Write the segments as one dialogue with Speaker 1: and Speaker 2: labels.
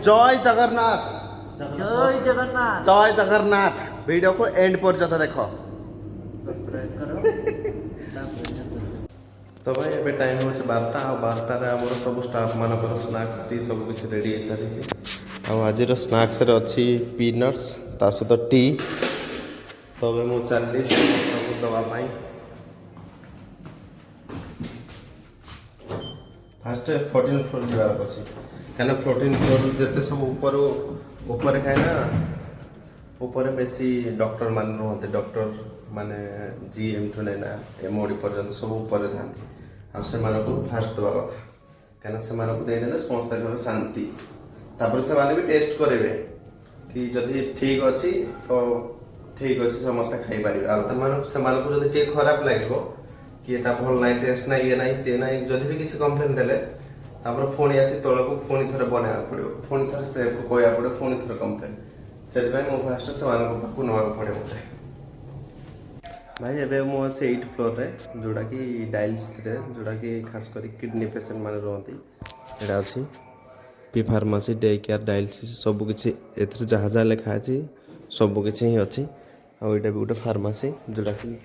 Speaker 1: जय जगन्नाथ
Speaker 2: जय जगन्नाथ
Speaker 1: जय जगन्नाथ वीडियो को एंड पर्यंत देख
Speaker 2: सब्सक्राइब करो
Speaker 1: तो भाई एबे टाइम हो 12टा आ 12टा रे हमर सब स्टाफ मानकर स्नैक्स टी सब कुछ रेडी हो सारी आ आज स्नैक्स रे अच्छी पीनट्स ता सहित टी तबे मु चलली सब दवा पाई फास्ट 14 फ्लोर जाबार अछि कहना 14 फ्लोर जते सब ऊपर ऊपर खाए ना ऊपर बेसी डॉक्टर मान रहते डॉक्टर माने जीएम ठु ना एमओडी पर्यंत सब ऊपर था आ से मानको फास्ट दवा कथा कहना से मानको दे देले समस्त भाव शांति तापर से माने भी टेस्ट करेबे कि जदि ठीक अछि तो ठीक अछि समस्त खाई पारिबे आ त मानको से मानको जदि ठीक खराब लागो कि एटा भल नाइ टेस्ट ना ये नाइ से नाइ जदि भी किसी कंप्लेन देले तापर फोन आसी तळको फोन थरे बना पड़ो फोन थरे से कोया पड़ो फोन थरे कंप्लेन से मो फास्ट से मानको पाकु नवा पड़े मते भाई एबे मो अछि 8 फ्लोर रे जोडा कि डायलिसिस रे जोडा कि खास करी किडनी पेशेंट माने रहंती एडा अछि P pharmacy day care dialysis सब किछि एथरे जहा जहा लिखा अछि सब किछि ही अछि आ एटा भी गोटे फार्मेसी जोडा कि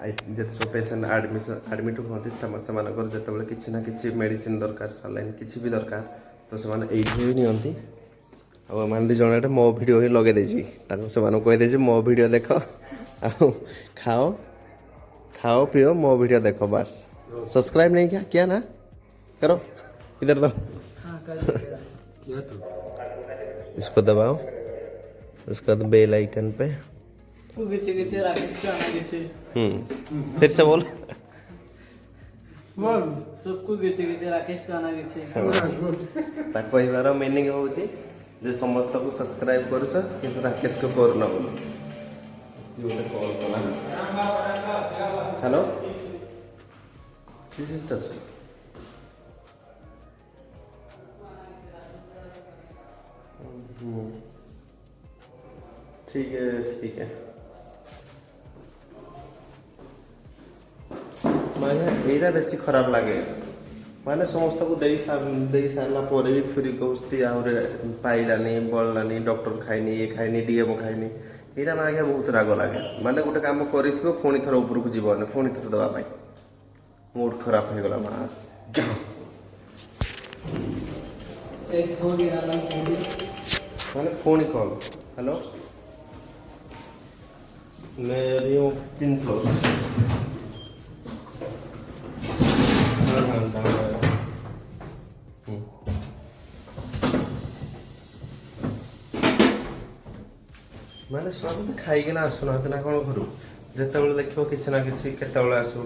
Speaker 1: जते सब पेशेंट एडमिट होती से मानकर जेतेबेले किछि ना किछि मेडिसिन दरकार सलाइन किछि भी दरकार तो से माने एइठी ही नियंती आ मान दी जणेटे मो वीडियो ही लगे देछि ताको से माने कहि देछि मो वीडियो देखो आ खाओ खाओ पियो मो वीडियो देखो बस सब्सक्राइब नहीं किया क्या ना करो इधर दो
Speaker 2: हाँ कर
Speaker 3: क्या तो
Speaker 1: इसको दबाओ उसके बाद बेल आइकन पे
Speaker 2: गीचे गीचे राकेश का आना गीचे
Speaker 1: फिर से बोल
Speaker 2: बोल सबको गीचे गीचे राकेश का आना गीचे
Speaker 1: ता कहबार मीनिंग होउची जे समस्त को सब्सक्राइब करूछ किंतु राकेश को करू ना बोल ये गोटे कॉल कला हेलो सिस्टर ठीक है माने एरा बेसी खराब लागे माने समस्त को दे सारला पर भी फिर कहती आउरे पाइलानी बळलानी डॉक्टर खाइनी ये खाइनी डीएम खाइनी एरा मागे बहुत राग लागे माने गोटे काम करिथिबो फोनी थर ऊपर को जीवन फोनी थर दवा पाई मूड खराब हो गला मा
Speaker 2: एक फोन दिया ना
Speaker 1: माने फोन कॉल हेलो मेरी पिन फ्लोर माने सब खाई ना आसुना ना कौन घर जिते देखो किसी ना किसी केत आसो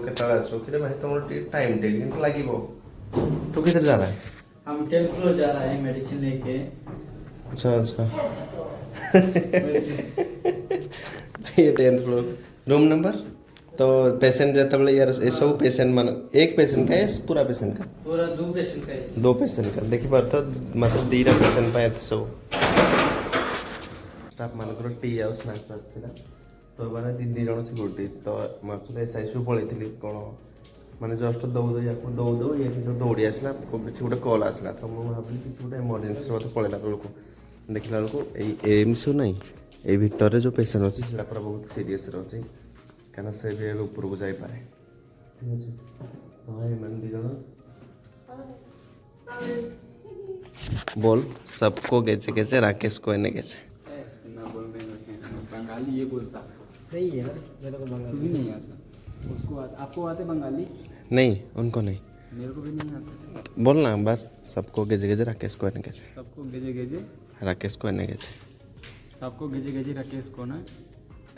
Speaker 1: कि भाई तुम टाइम टेकिंग लगे तू किधर जा रहा है
Speaker 2: हम 10 फ्लोर जा रहा है मेडिसिन लेके
Speaker 1: अच्छा ये 10th फ्लोर रूम नंबर तो पेशेंट जब यार ये सब पेशेंट मान एक पेशेंट का है पूरा पेशेंट का
Speaker 2: पूरा दो पेशेंट का है
Speaker 1: दो पेशेंट का देखि पार तो मतलब दीरा पेशेंट पाए सब स्टाफ मानकर टी आउ स्नैक्स आसथिला तो माने दी जण से गोटी तो माक्चुअली एसआईसी पळैथिली कोन माने जस्ट दौ ये तो दौड़ी आसला किसी गोटे कॉल आसला तो मुझे भाविली किसी गोटे इमरजेंसी मत पड़ेगा बेलू देखला बेलू एम्स नहीं ये भितर जो पेशेंट अच्छी से बहुत सीरीयस रही कहीं से भी ऊपर को जापे ठीक अच्छे तो भाई मैंने दी जन बोल सबको गेचे गेचे राकेश को एने गेचे
Speaker 3: ना बोल में बंगाली ये बोलता
Speaker 2: नहीं है ना मेरे को बंगाली भी नहीं आता उसको आपको आते बंगाली
Speaker 1: नहीं उनको नहीं
Speaker 3: मेरे को भी नहीं आता
Speaker 1: बोलना बस सबको गेजे गेजे राकेश को एने गेचे
Speaker 3: सबको गेजे गेजे
Speaker 1: राकेश को एने गेचे
Speaker 3: सबको गेजे गेजे राकेश को ना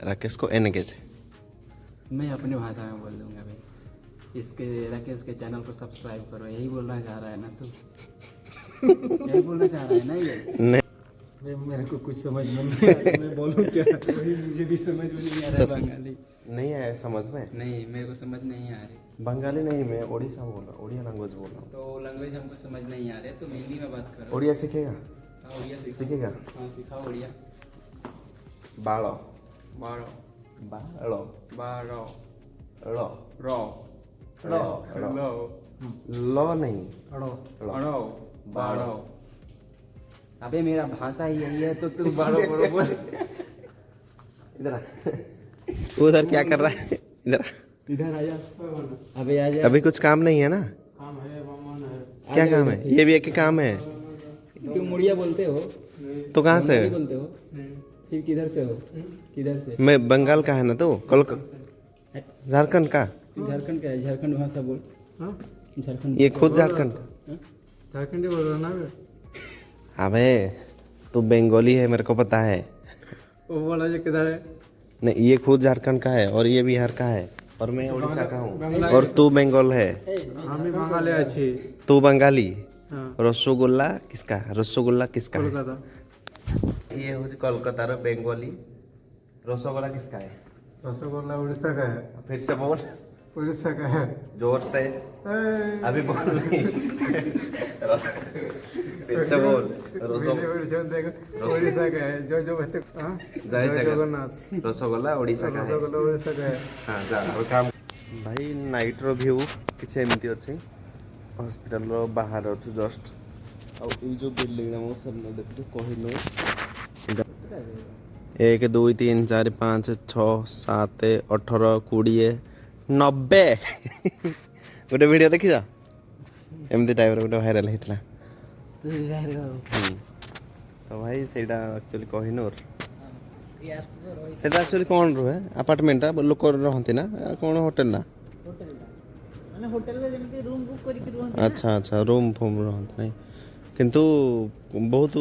Speaker 1: राकेश को एने गेचे
Speaker 3: मैं अपनी भाषा में बोल दूंगा भाई इसके राकेश के चैनल को सब्सक्राइब करो यही बोलना चाह रहा है ना तू यही बोलना चाह रहा है ना ये
Speaker 1: नहीं
Speaker 3: मेरे को कुछ समझ में नहीं आ रहा मैं बोलूं क्या वही मुझे भी समझ में नहीं आ रहा बंगाली
Speaker 1: नहीं आया समझ में
Speaker 3: नहीं मेरे को समझ नहीं आ रही
Speaker 1: बंगाली नहीं मैं ओडिशा बोल रहा ओडिया लैंग्वेज बोल रहा हूँ
Speaker 3: तो लैंग्वेज हमको समझ नहीं आ रही है तो हिंदी में बात करो
Speaker 1: ओडिया सीखेगा
Speaker 3: हाँ उड़िया
Speaker 1: सीखेगा
Speaker 3: हाँ सिखाओ उड़िया
Speaker 1: बालो
Speaker 3: बारो
Speaker 1: बालो
Speaker 3: बारो
Speaker 1: लो
Speaker 3: रो
Speaker 1: लो
Speaker 3: लो
Speaker 1: लो नहीं
Speaker 3: अड़ो
Speaker 1: लो
Speaker 3: अड़ो बारो अबे मेरा भाषा ही यही है तो तू बड़ो बड़ो बोल।
Speaker 1: इधर आ। उधर क्या कर रहा है? इधर आ।
Speaker 3: इधर आ जा। अबे आ जा।
Speaker 1: अभी कुछ काम नहीं है ना?
Speaker 2: काम है मामा है।
Speaker 1: क्या काम है? ये भी एक ही काम है।
Speaker 3: क्यों मुड़िया बोलते हो?
Speaker 1: तो कहाँ से
Speaker 3: बंगाली
Speaker 1: है?
Speaker 3: बोलते हो? फिर किधर से हो? किधर से?
Speaker 1: मैं बंगाल का है ना, तो कोलकाता झारखंड का।
Speaker 3: तू झारखंड का है, झारखंड भाषा बोल।
Speaker 2: हाँ
Speaker 3: झारखंड
Speaker 1: ये खुद झारखंड का।
Speaker 3: हाँ?
Speaker 2: झारखंडी बोल रहा ना बे?
Speaker 1: अबे तू बंगाली है, मेरे को पता है।
Speaker 2: वो बोला जो किधर है?
Speaker 1: नहीं, ये खुद झारखंड का है और ये बिहार का है और मैं उड़ीसा का हूँ।
Speaker 2: बंगाली।
Speaker 1: और तू बंगाल है।
Speaker 2: আমি বাঙালি আছি।
Speaker 1: तू बंगाली।
Speaker 2: हाँ
Speaker 1: रसगुल्ला किसका? रसगुल्ला किसका है?
Speaker 2: কলকাতা।
Speaker 1: ये हूँ कोलकाता रो बंगाली। रसगुल्ला किसका है?
Speaker 2: रसगुल्ला उड़ीसा का है।
Speaker 1: फिर से बोल
Speaker 2: उड़ीसा का है।
Speaker 1: जोर से।
Speaker 2: ए,
Speaker 1: अभी बोल नहीं। फिर से बोल
Speaker 2: उड़ीसा का है। जो जो बचते हाँ?
Speaker 1: जय
Speaker 2: जय
Speaker 1: जगन्नाथ। रसगुल्ला उड़ीसा का है।
Speaker 2: रसगुल्ला उड़ीसा का है।
Speaker 1: हाँ जा अब काम। भाई नाइट रो व्यू किसी एमती अच्छी हॉस्पिटल रो बाहर अच्छु जस्ट ଆଉ ଏଇ ଯେଉଁ ବିଲ୍ଡିଂଟା ମୋ ସାମ୍ନା ଦେଖୁଛୁ କହିଲୁ 1 2 3 4 5 6 7 18 20 90 ଗୋଟେ ଭିଡ଼ିଓ ଦେଖିଛ ଏମିତି ଟାଇପ୍ର ଗୋଟେ ଭାଇରାଲ୍ ହେଇଥିଲା ତ ଭାଇ ସେଇଟା ଆକ୍ଚୁଆଲି କହିନୁର ସେଇଟା ଆକ୍ଚୁଆଲି କ'ଣ ରୁହେ ଆପାର୍ଟମେଣ୍ଟଟା ଲୋକ ରହନ୍ତି ନା କ'ଣ ହୋଟେଲ ନା
Speaker 3: ମାନେ ହୋଟେଲରେ ଯେମିତି ରୁମ୍ ବୁକ୍ କରିକି ରୁହନ୍ତି।
Speaker 1: ଆଚ୍ଛା ଆଚ୍ଛା ରୁମ୍ ଫୁମ୍ ରହନ୍ତି ନାଇଁ କିନ୍ତୁ ବହୁତ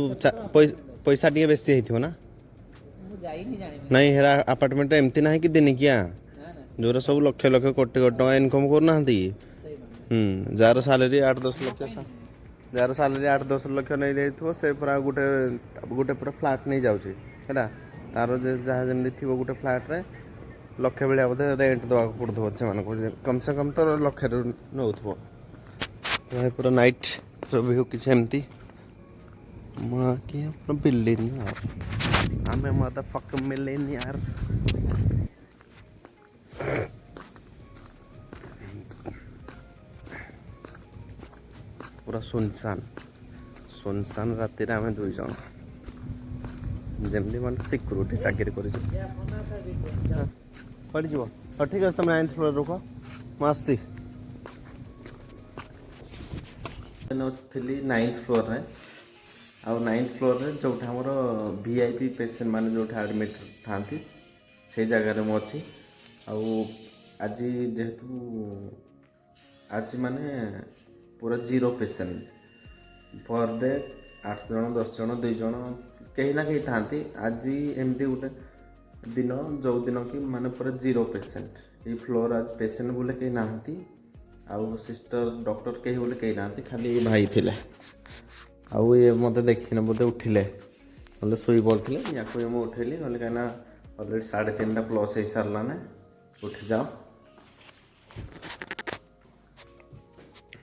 Speaker 1: ପଇସା ଟିକେ ବେଶୀ ହେଇଥିବ ନା
Speaker 3: ମୁଁ ଯାଇନି ଜାଣିବି।
Speaker 1: ନାଇଁ ହେରା ଆପାର୍ଟମେଣ୍ଟ ଏମିତି ନାହିଁ କି ଦିନିକିଆ
Speaker 3: ନା ନା
Speaker 1: ଯୋଉରା ସବୁ ଲକ୍ଷ ଲକ୍ଷ କୋଟି କୋଟି ଟଙ୍କା ଇନକମ୍ କରୁନାହାନ୍ତି ଯାହାର ସାଲେରୀ 8-10 ଲକ୍ଷ ଯାହାର ସାଲେରୀ 8-10 ଲକ୍ଷ ନେଇଯାଇଥିବ ସେ ପୁରା ଗୋଟେ ପୁରା ଫ୍ଲାଟ୍ ନେଇଯାଉଛି ହେଲା ତାର ଯାହା ଯେମିତି ଥିବ ଗୋଟେ ଫ୍ଲାଟ୍ରେ ଲକ୍ଷେ ଭଳିଆ ବୋଧେ ରେଣ୍ଟ ଦେବାକୁ ପଡ଼ୁଥିବ ସେମାନଙ୍କୁ କମ୍ ସେ କମ୍ ତ ଲକ୍ଷରେ ନେଉଥିବ ପୁରା ନାଇଟ୍ व्यू किसी एमती माँ की अपना बिल्डिंग हमें मदरफक मिलेनियर पूरा सुनसान राति आम 2 जन जमी मैं सिक्यूरीटी चाकरी कर ठीक है तुम 9th फ्लोर रुक मुझे थी 9th फ्लोर रे आउ 9th फ्लोर रे जो हमर वीआईपी पेशेंट माने जो एडमिट थांती से जगह रे मो अछि आउ आज जेहेतु आज माने पूरा 0 पेशेंट पर डे 8 जन 10 जन 2 जन कहीं ना कहीं थांती आज एमती गोटे दिन जो दिन कि माने पूरा 0 पेशेंट ये फ्लोर आज पेशेंट बोले कहीं नहांती आउ सिस्टर डॉक्टर कहीं बोले कहीं ना खाली भाई थे आउ ये मत देखने बोधे उठिले ना शुई पड़ते या मुझे उठेली ना कहीं अलरेडी 3:30 प्लस हो सारा ना उठ जाओ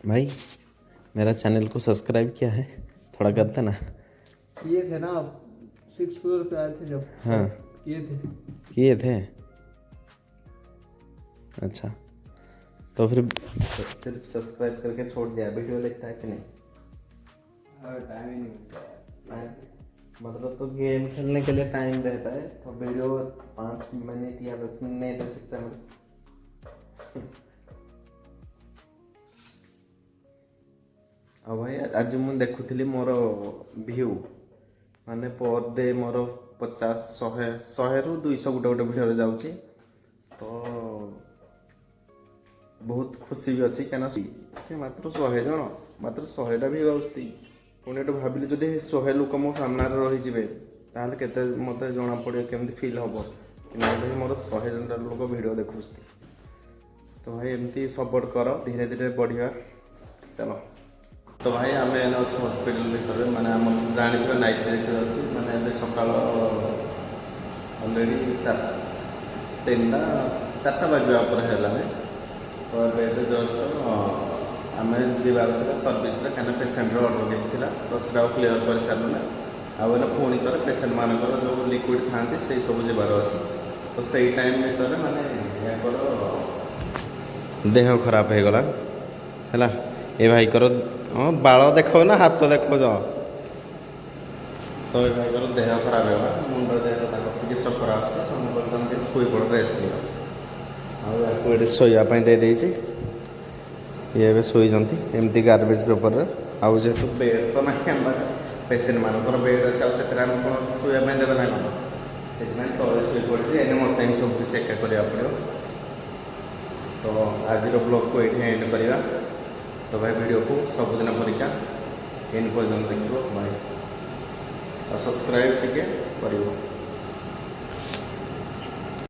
Speaker 1: भाई मेरा चैनल को सब्सक्राइब किया है थोड़ा करते ना
Speaker 2: किए थे ना 6th फ्लोर पे आए थे जब
Speaker 1: हाँ किए थे अच्छा तो फिर सिर्फ सब्सक्राइब करके छोड़ दिया वीडियो देखता है कि नहीं
Speaker 2: टाइम ही नहीं मिलता
Speaker 1: मतलब तो गेम खेलने के लिए टाइम रहता है तो वीडियो 5 मिनट या 10 मिनट नहीं दे सकता मैं अब भाई आज मुझे देखुली मोर व्यू माने पर डे मोर 50 100 रू 200 गोटे गोटे वीडियो जाऊँगी तो बहुत खुशी भी अच्छी क्या मात्र 100 जन मात्र 100टा भी आती पुणी एटू भाविली जदि 100 लोक मो सामने रही ताहले केते मते जना पड़े केमती फील हम कि मोर 100 जन लोक वीडियो देखुती तो भाई एमती सपोर्ट कर धीरे धीरे बढ़िया चलो तो भाई आम अच्छे हस्पिटाल भर मैंने आम जानी नाइट डिरेक्टर अच्छी मैंने सका अलरेडी 4टा बाजवा पर है तो ये जस्ट आम जीवार सर्विस कहीं पेसेंट अर्डर बेस तो सीटा क्लीयर कर सारूना आउ पुणी थोड़े पेसेंट मानकर जो लिक्विड था से सब जीवार अच्छे तो सही टाइम भर माने देह खराब हो गला है ये भाई कर हाँ बाल देख ना हाथ देख ତ ଏ ଭାଇଙ୍କର ଦେହ ଖରାପ ହେଲା, ମୁଣ୍ଡ ଦେହ ତାଙ୍କର ଟିକେ ଚକ୍କର ଆସୁଛି, ତ ମୁଁ କହିଲି ତମେ ଟିକେ ଶୋଇପଡ଼, ରେଷ୍ଟ ନିଅ। ଆଉ ୟାକୁ ଏଠି ଶୋଇବା ପାଇଁ ଦେଇଦେଇଛି, ଇଏ ଏବେ ଶୋଇଛନ୍ତି ଏମିତି ଗାର୍ବେଜ୍ ପେପରରେ। ଆଉ ଯେହେତୁ ବେଡ଼୍ ତ ନାହିଁ ଆମର, ପେସେଣ୍ଟମାନଙ୍କର ବେଡ଼୍ ଅଛି, ଆଉ ସେଥିରେ ଆମେ କ'ଣ ଶୋଇବା ପାଇଁ ଦେବେ ନା କ'ଣ, ସେଥିପାଇଁ ତଳେ ଶୋଇପଡ଼ିଛି। ଏଇନେ ମୋତେ ହିଁ ସବୁ କିଛି ଏକା କରିବାକୁ ପଡ଼ିବ। ତ ଆଜିର ବ୍ଲଗ୍କୁ ଏଇଠି ଏଣ୍ଡ କରିବା। ତ ଭାଇ ଭିଡ଼ିଓକୁ ସବୁଦିନ ପରିକା ଏଣ୍ଡ ପର୍ଯ୍ୟନ୍ତ ଦେଖିବ ଭାଇ, ଆଉ ସବସ୍କ୍ରାଇବ୍ ଟିକେ କରିବ।